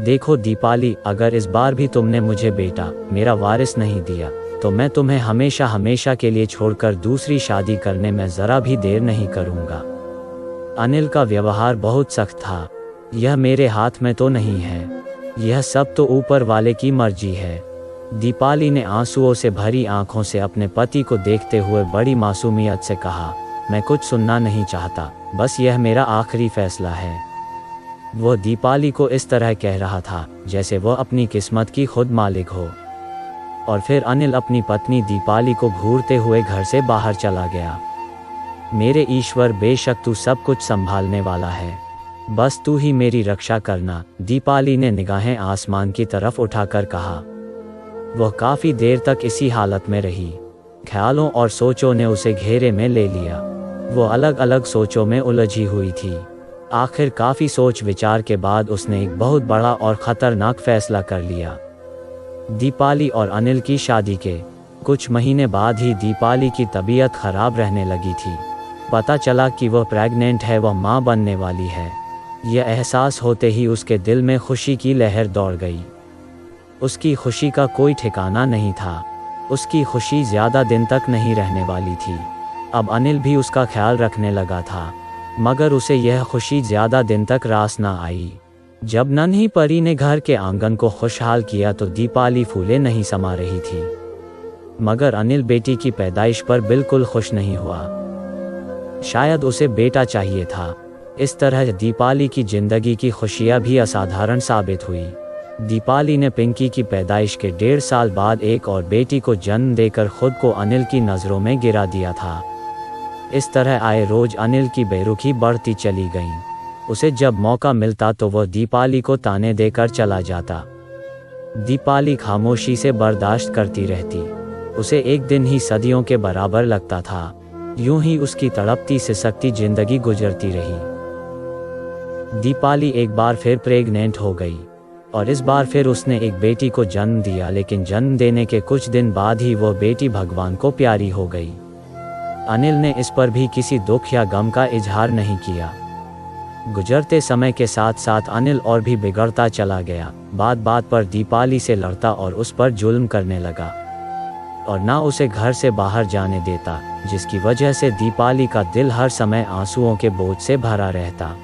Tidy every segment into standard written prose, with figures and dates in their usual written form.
देखो दीपाली, अगर इस बार भी तुमने मुझे बेटा, मेरा वारिस नहीं दिया, तो मैं तुम्हें हमेशा हमेशा के लिए छोड़कर दूसरी शादी करने में ज़रा भी देर नहीं करूँगा। अनिल का व्यवहार बहुत सख्त था। यह मेरे हाथ में तो नहीं है, यह सब तो ऊपर वाले की मर्जी है। दीपाली ने आंसुओं से भरी आंखों से अपने पति को देखते हुए बड़ी मासूमियत से कहा, मैं कुछ सुनना नहीं चाहता, बस यह मेरा आखिरी फैसला है। वह दीपाली को इस तरह कह रहा था जैसे वह अपनी किस्मत की खुद मालिक हो। और फिर अनिल अपनी पत्नी दीपाली को घूरते हुए घर से बाहर चला गया। मेरे ईश्वर, बेशक तू सब कुछ संभालने वाला है, बस तू ही मेरी रक्षा करना, दीपाली ने निगाहें आसमान की तरफ उठाकर कहा। वह काफ़ी देर तक इसी हालत में रही। ख्यालों और सोचों ने उसे घेरे में ले लिया। वो अलग अलग सोचों में उलझी हुई थी। आखिर काफ़ी सोच विचार के बाद उसने एक बहुत बड़ा और ख़तरनाक फैसला कर लिया। दीपाली और अनिल की शादी के कुछ महीने बाद ही दीपाली की तबीयत खराब रहने लगी थी। पता चला कि वह प्रेग्नेंट है, वह माँ बनने वाली है। यह एहसास होते ही उसके दिल में खुशी की लहर दौड़ गई। उसकी खुशी का कोई ठिकाना नहीं था। उसकी खुशी ज़्यादा दिन तक नहीं रहने वाली थी। अब अनिल भी उसका ख्याल रखने लगा था, मगर उसे यह खुशी ज़्यादा दिन तक रास ना आई। जब नन्ही परी ने घर के आंगन को खुशहाल किया तो दीपाली फूले नहीं समा रही थी। मगर अनिल बेटी की पैदाइश पर बिल्कुल खुश नहीं हुआ। शायद उसे बेटा चाहिए था। इस तरह दीपाली की जिंदगी की खुशियां भी असाधारण साबित हुई। दीपाली ने पिंकी की पैदाइश के 1.5 साल बाद एक और बेटी को जन्म देकर खुद को अनिल की नज़रों में गिरा दिया था। इस तरह आए रोज अनिल की बेरुखी बढ़ती चली गई। उसे जब मौका मिलता तो वह दीपाली को ताने देकर चला जाता। दीपाली खामोशी से बर्दाश्त करती रहती। उसे एक दिन ही सदियों के बराबर लगता था। यूं ही उसकी तड़पती सिसकती जिंदगी गुजरती रही। दीपाली एक बार फिर प्रेग्नेंट हो गई और इस बार फिर उसने एक बेटी को जन्म दिया, लेकिन जन्म देने के कुछ दिन बाद ही वह बेटी भगवान को प्यारी हो गई। अनिल ने इस पर भी किसी दुख या गम का इजहार नहीं किया। गुजरते समय के साथ साथ अनिल और भी बिगड़ता चला गया। बात बात पर दीपाली से लड़ता और उस पर जुल्म करने लगा और ना उसे घर से बाहर जाने देता, जिसकी वजह से दीपाली का दिल हर समय आंसुओं के बोझ से भरा रहता।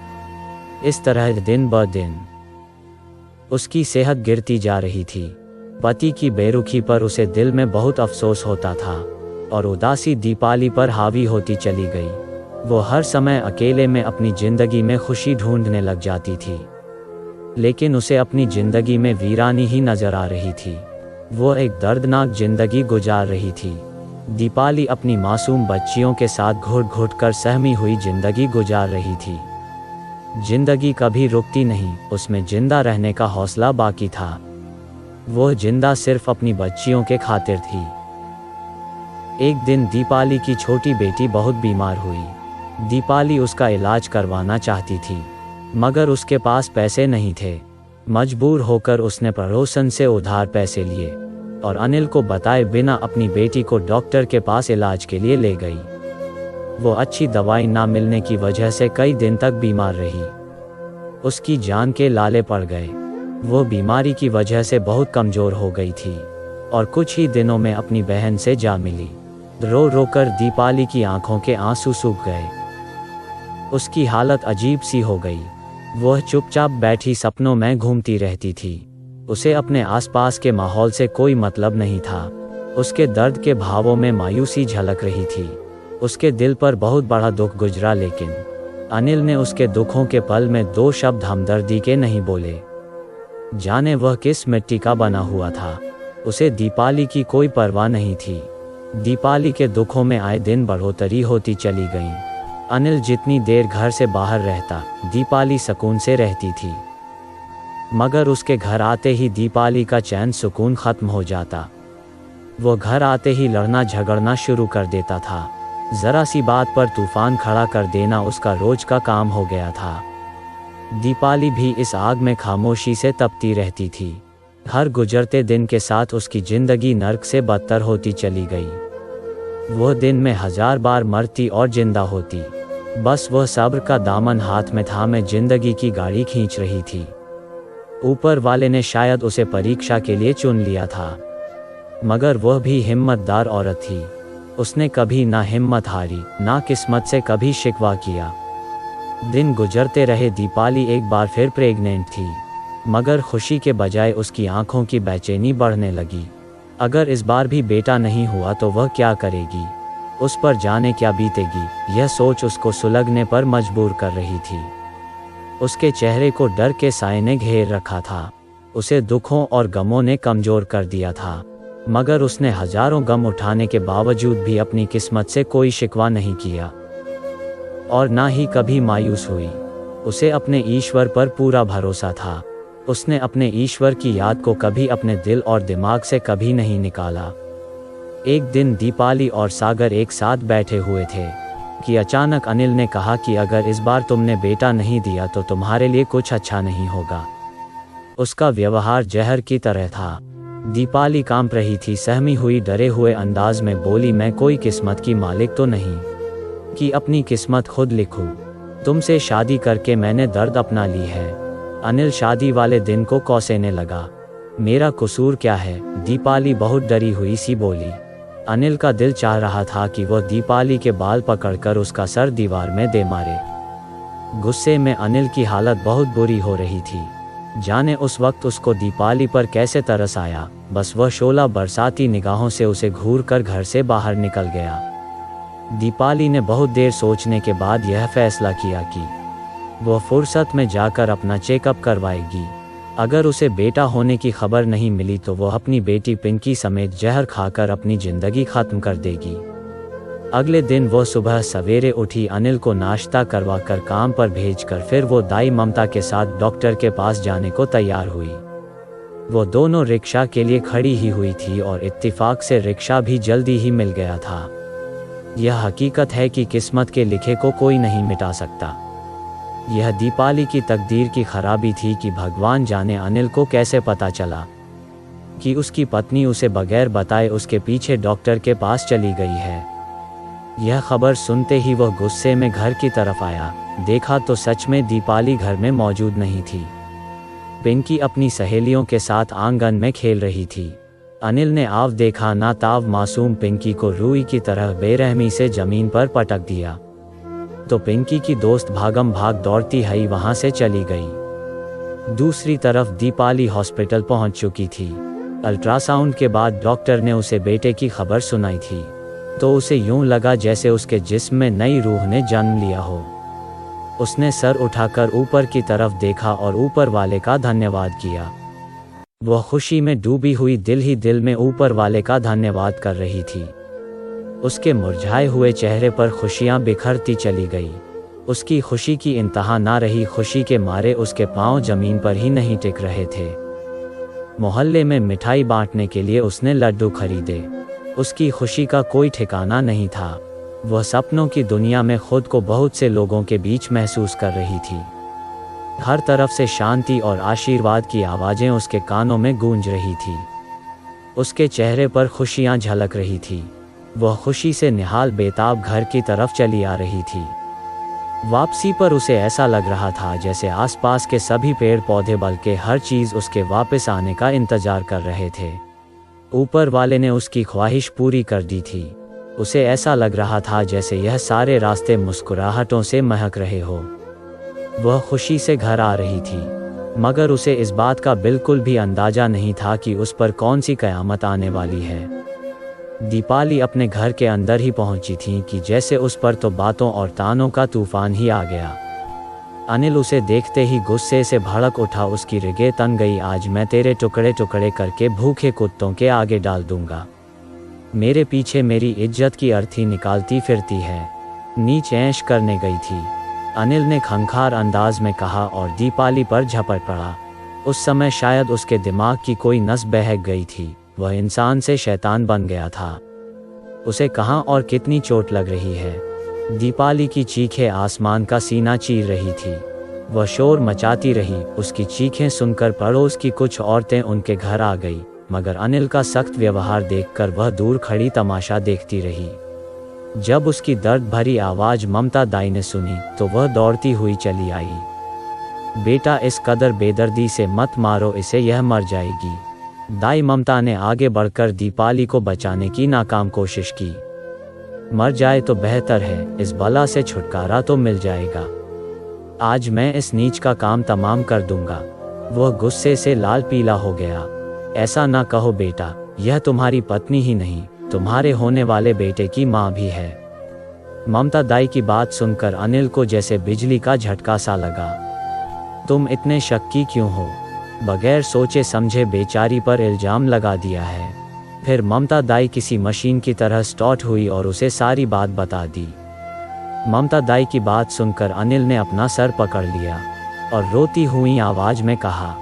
इस तरह दिन ब दिन उसकी सेहत गिरती जा रही थी। पति की बेरुखी पर उसे दिल में बहुत अफसोस होता था और उदासी दीपाली पर हावी होती चली गई। वो हर समय अकेले में अपनी जिंदगी में खुशी ढूंढने लग जाती थी, लेकिन उसे अपनी जिंदगी में वीरानी ही नजर आ रही थी। वो एक दर्दनाक जिंदगी गुजार रही थी। दीपाली अपनी मासूम बच्चियों के साथ घुट घुट कर सहमी हुई जिंदगी गुजार रही थी। जिंदगी कभी रुकती नहीं, उसमें जिंदा रहने का हौसला बाकी था। वो जिंदा सिर्फ अपनी बच्चियों के खातिर थी। एक दिन दीपाली की छोटी बेटी बहुत बीमार हुई। दीपाली उसका इलाज करवाना चाहती थी, मगर उसके पास पैसे नहीं थे। मजबूर होकर उसने पड़ोसन से उधार पैसे लिए और अनिल को बताए बिना अपनी बेटी को डॉक्टर के पास इलाज के लिए ले गई। वो अच्छी दवाई ना मिलने की वजह से कई दिन तक बीमार रही। उसकी जान के लाले पड़ गए। वो बीमारी की वजह से बहुत कमज़ोर हो गई थी और कुछ ही दिनों में अपनी बहन से जा मिली। रो रो कर दीपाली की आंखों के आंसू सूख गए। उसकी हालत अजीब सी हो गई। वह चुपचाप बैठी सपनों में घूमती रहती थी। उसे अपने आसपास के माहौल से कोई मतलब नहीं था। उसके दर्द के भावों में मायूसी झलक रही थी। उसके दिल पर बहुत बड़ा दुख गुजरा, लेकिन अनिल ने उसके दुखों के पल में 2 शब्द हमदर्दी के नहीं बोले। जाने वह किस मिट्टी का बना हुआ था। उसे दीपाली की कोई परवाह नहीं थी। दीपाली के दुखों में आए दिन बढ़ोतरी होती चली गई। अनिल जितनी देर घर से बाहर रहता, दीपाली सुकून से रहती थी, मगर उसके घर आते ही दीपाली का चैन सुकून खत्म हो जाता। वो घर आते ही लड़ना झगड़ना शुरू कर देता था। जरा सी बात पर तूफान खड़ा कर देना उसका रोज का काम हो गया था। दीपाली भी इस आग में खामोशी से तपती रहती थी। हर गुजरते दिन के साथ उसकी जिंदगी नर्क से बदतर होती चली गई। वह दिन में 1000 बार मरती और जिंदा होती। बस वह सब्र का दामन हाथ में थामे जिंदगी की गाड़ी खींच रही थी। ऊपर वाले ने शायद उसे परीक्षा के लिए चुन लिया था, मगर वह भी हिम्मतदार औरत थी। उसने कभी ना हिम्मत हारी, ना किस्मत से कभी शिकवा किया। दिन गुजरते रहे। दीपाली एक बार फिर प्रेग्नेंट थी, मगर खुशी के बजाय उसकी आंखों की बेचैनी बढ़ने लगी। अगर इस बार भी बेटा नहीं हुआ तो वह क्या करेगी, उस पर जाने क्या बीतेगी, यह सोच उसको सुलगने पर मजबूर कर रही थी। उसके चेहरे को डर के साए ने घेर रखा था। उसे दुखों और गमों ने कमजोर कर दिया था, मगर उसने हजारों गम उठाने के बावजूद भी अपनी किस्मत से कोई शिकवा नहीं किया और ना ही कभी मायूस हुई। उसे अपने ईश्वर पर पूरा भरोसा था। उसने अपने ईश्वर की याद को कभी अपने दिल और दिमाग से कभी नहीं निकाला। एक दिन दीपाली और सागर एक साथ बैठे हुए थे कि अचानक अनिल ने कहा कि अगर इस बार तुमने बेटा नहीं दिया तो तुम्हारे लिए कुछ अच्छा नहीं होगा। उसका व्यवहार जहर की तरह था। दीपाली कांप रही थी, सहमी हुई डरे हुए अंदाज में बोली, मैं कोई किस्मत की मालिक तो नहीं कि अपनी किस्मत खुद लिखूं। तुमसे शादी करके मैंने दर्द अपना ली है। अनिल शादी वाले दिन को कोसेने लगा। मेरा कसूर क्या है? दीपाली बहुत डरी हुई सी बोली। अनिल का दिल चाह रहा था कि वह दीपाली के बाल पकड़कर उसका सर दीवार में दे मारे। गुस्से में अनिल की हालत बहुत बुरी हो रही थी। जाने उस वक्त उसको दीपाली पर कैसे तरस आया। बस वह शोला बरसाती निगाहों से उसे घूर कर घर से बाहर निकल गया। दीपाली ने बहुत देर सोचने के बाद यह फैसला किया कि वह फुर्सत में जाकर अपना चेकअप करवाएगी। अगर उसे बेटा होने की खबर नहीं मिली तो वह अपनी बेटी पिंकी समेत जहर खाकर अपनी जिंदगी खत्म कर देगी। अगले दिन वह सुबह सवेरे उठी, अनिल को नाश्ता करवाकर काम पर भेजकर फिर वो दाई ममता के साथ डॉक्टर के पास जाने को तैयार हुई। वो दोनों रिक्शा के लिए खड़ी ही हुई थी और इत्तेफाक से रिक्शा भी जल्दी ही मिल गया था। यह हकीकत है कि किस्मत के लिखे को कोई नहीं मिटा सकता। यह दीपाली की तकदीर की खराबी थी कि भगवान जाने अनिल को कैसे पता चला कि उसकी पत्नी उसे बगैर बताए उसके पीछे डॉक्टर के पास चली गई है। यह खबर सुनते ही वह गुस्से में घर की तरफ आया। देखा तो सच में दीपाली घर में मौजूद नहीं थी। पिंकी अपनी सहेलियों के साथ आंगन में खेल रही थी। अनिल ने आव देखा ना ताव मासूम पिंकी को रुई की तरह बेरहमी से जमीन पर पटक दिया तो पिंकी की दोस्त भागम भाग दौड़ती हुई वहां से चली गई। दूसरी तरफ दीपाली हॉस्पिटल पहुंच चुकी थी। अल्ट्रासाउंड के बाद डॉक्टर ने उसे बेटे की खबर सुनाई थी तो उसे यूं लगा जैसे उसके जिस्म में नई रूह ने जन्म लिया हो। उसने सर उठाकर ऊपर की तरफ देखा और ऊपर वाले का धन्यवाद किया। वह खुशी में डूबी हुई दिल ही दिल में ऊपर वाले का धन्यवाद कर रही थी। उसके मुरझाए हुए चेहरे पर खुशियां बिखरती चली गई। उसकी खुशी की इंतहा ना रही। खुशी के मारे उसके पांव जमीन पर ही नहीं टिक रहे थे। मोहल्ले में मिठाई बांटने के लिए उसने लड्डू खरीदे। उसकी खुशी का कोई ठिकाना नहीं था। वह सपनों की दुनिया में खुद को बहुत से लोगों के बीच महसूस कर रही थी। हर तरफ से शांति और आशीर्वाद की आवाजें उसके कानों में गूंज रही थी। उसके चेहरे पर खुशियां झलक रही थी। वह खुशी से निहाल बेताब घर की तरफ चली आ रही थी। वापसी पर उसे ऐसा लग रहा था जैसे आसपास के सभी पेड़ पौधे बल्कि हर चीज उसके वापस आने का इंतजार कर रहे थे। ऊपर वाले ने उसकी ख्वाहिश पूरी कर दी थी। उसे ऐसा लग रहा था जैसे यह सारे रास्ते मुस्कुराहटों से महक रहे हो। वह खुशी से घर आ रही थी, मगर उसे इस बात का बिल्कुल भी अंदाजा नहीं था कि उस पर कौन सी कयामत आने वाली है। दीपाली अपने घर के अंदर ही पहुंची थी कि जैसे उस पर तो बातों और तानों का तूफान ही आ गया। अनिल उसे देखते ही गुस्से से भड़क उठा। उसकी रिगे तन गई। आज मैं तेरे टुकड़े टुकड़े करके भूखे कुत्तों के आगे डाल दूंगा। मेरे पीछे मेरी इज्जत की अर्थी निकालती फिरती है। नीच ऐश करने गई थी, अनिल ने खंखार अंदाज में कहा और दीपाली पर झपट पड़ा। उस समय शायद उसके दिमाग की कोई नस बहक गई थी। वह इंसान से शैतान बन गया था। उसे कहाँ और कितनी चोट लग रही है। दीपाली की चीखें आसमान का सीना चीर रही थी। वह शोर मचाती रही। उसकी चीखें सुनकर पड़ोस की कुछ औरतें उनके घर आ गई, मगर अनिल का सख्त व्यवहार देखकर वह दूर खड़ी तमाशा देखती रही। जब उसकी दर्द भरी आवाज ममता दाई ने सुनी तो वह दौड़ती हुई चली आई। बेटा इस कदर बेदर्दी से मत मारो इसे, यह मर जाएगी। दाई ममता ने आगे बढ़कर दीपाली को बचाने की नाकाम कोशिश की। मर जाए तो बेहतर है, इस बला से छुटकारा तो मिल जाएगा। आज मैं इस नीच का काम तमाम कर दूंगा। वह गुस्से से लाल पीला हो गया। ऐसा ना कहो बेटा, यह तुम्हारी पत्नी ही नहीं, तुम्हारे होने वाले बेटे की माँ भी है। ममता दाई की बात सुनकर अनिल को जैसे बिजली का झटका सा लगा। तुम इतने शक्की क्यों हो? बगैर सोचे समझे बेचारी पर इल्जाम लगा दिया है। फिर ममता दाई किसी मशीन की तरह स्टार्ट हुई और उसे सारी बात बता दी। ममता दाई की बात सुनकर अनिल ने अपना सर पकड़ लिया और रोती हुई आवाज में कहा,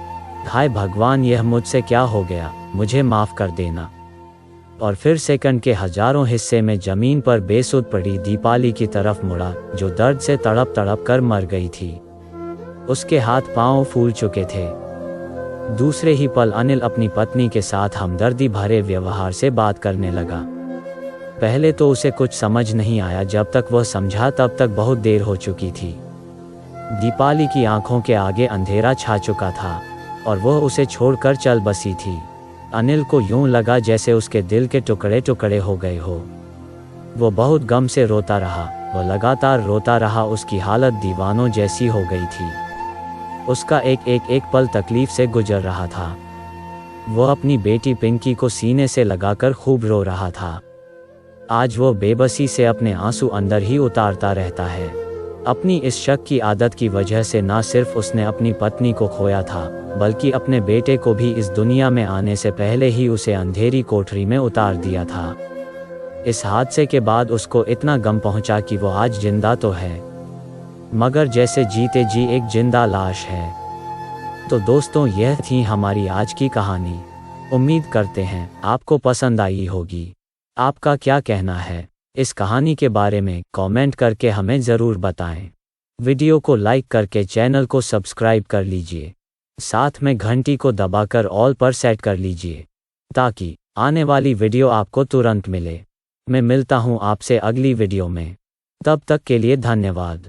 हाय भगवान, यह मुझसे क्या हो गया, मुझे माफ कर देना। और फिर सेकंड के हजारों हिस्से में जमीन पर बेसुध पड़ी दीपाली की तरफ मुड़ा, जो दर्द से तड़प तड़प कर मर गई थी। उसके हाथ पांव फूल चुके थे। दूसरे ही पल अनिल अपनी पत्नी के साथ हमदर्दी भरे व्यवहार से बात करने लगा। पहले तो उसे कुछ समझ नहीं आया, जब तक वह समझा तब तक बहुत देर हो चुकी थी। दीपाली की आंखों के आगे अंधेरा छा चुका था और वह उसे छोड़कर चल बसी थी। अनिल को यूं लगा जैसे उसके दिल के टुकड़े टुकड़े हो गए हो। वो बहुत गम से रोता रहा। वह लगातार रोता रहा। उसकी हालत दीवानों जैसी हो गई थी। उसका एक पल तकलीफ से गुजर रहा था। वह अपनी बेटी पिंकी को सीने से लगाकर खूब रो रहा था। आज वो बेबसी से अपने आंसू अंदर ही उतारता रहता है। अपनी इस शक की आदत की वजह से ना सिर्फ उसने अपनी पत्नी को खोया था, बल्कि अपने बेटे को भी इस दुनिया में आने से पहले ही उसे अंधेरी कोठरी में उतार दिया था। इस हादसे के बाद उसको इतना गम पहुंचा कि वो आज जिंदा तो है, मगर जैसे जीते जी एक जिंदा लाश है। तो दोस्तों, यह थी हमारी आज की कहानी। उम्मीद करते हैं आपको पसंद आई होगी। आपका क्या कहना है इस कहानी के बारे में? कमेंट करके हमें ज़रूर बताएं। वीडियो को लाइक करके चैनल को सब्सक्राइब कर लीजिए। साथ में घंटी को दबाकर ऑल पर सेट कर लीजिए, ताकि आने वाली वीडियो आपको तुरंत मिले। मैं मिलता हूं आपसे अगली वीडियो में। तब तक के लिए धन्यवाद।